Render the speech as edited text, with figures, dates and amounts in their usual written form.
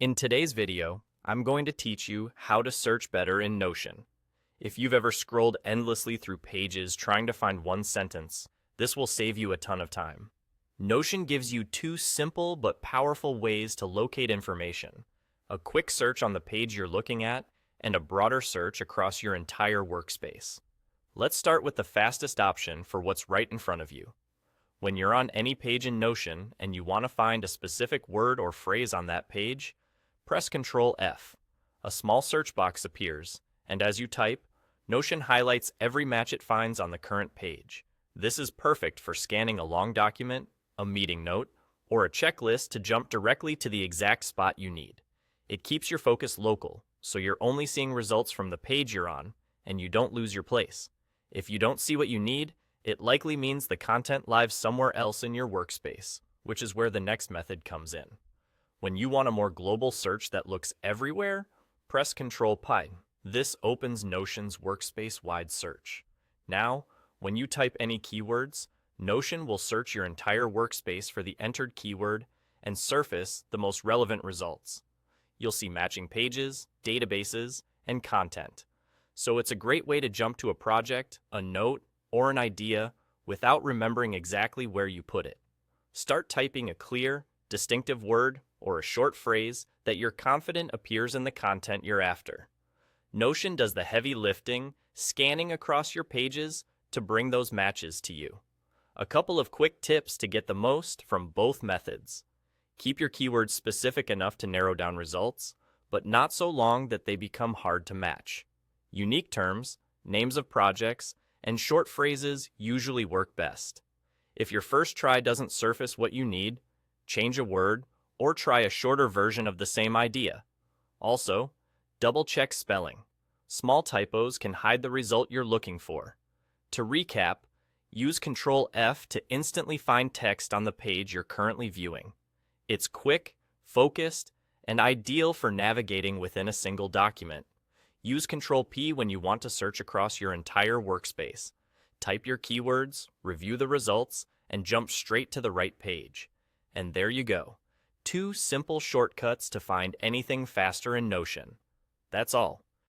In today's video, I'm going to teach you how to search better in Notion. If you've ever scrolled endlessly through pages trying to find one sentence, this will save you a ton of time. Notion gives you two simple but powerful ways to locate information: a quick search on the page you're looking at, and a broader search across your entire workspace. Let's start with the fastest option for what's right in front of you. When you're on any page in Notion and you want to find a specific word or phrase on that page, press Ctrl F. A small search box appears, and as you type, Notion highlights every match it finds on the current page. This is perfect for scanning a long document, a meeting note, or a checklist to jump directly to the exact spot you need. It keeps your focus local, so you're only seeing results from the page you're on, and you don't lose your place. If you don't see what you need, it likely means the content lives somewhere else in your workspace, which is where the next method comes in. When you want a more global search that looks everywhere, press Ctrl Pi. This opens Notion's workspace-wide search. Now, when you type any keywords, Notion will search your entire workspace for the entered keyword and surface the most relevant results. You'll see matching pages, databases, and content. So it's a great way to jump to a project, a note, or an idea without remembering exactly where you put it. Start typing a clear, distinctive word or a short phrase that you're confident appears in the content you're after. Notion does the heavy lifting, scanning across your pages to bring those matches to you. A couple of quick tips to get the most from both methods. Keep your keywords specific enough to narrow down results, but not so long that they become hard to match. Unique terms, names of projects, and short phrases usually work best. If your first try doesn't surface what you need, change a word or try a shorter version of the same idea. Also, double-check spelling. Small typos can hide the result you're looking for. To recap, use Ctrl F to instantly find text on the page you're currently viewing. It's quick, focused, and ideal for navigating within a single document. Use Ctrl P when you want to search across your entire workspace. Type your keywords, review the results, and jump straight to the right page. And there you go. Two simple shortcuts to find anything faster in Notion. That's all.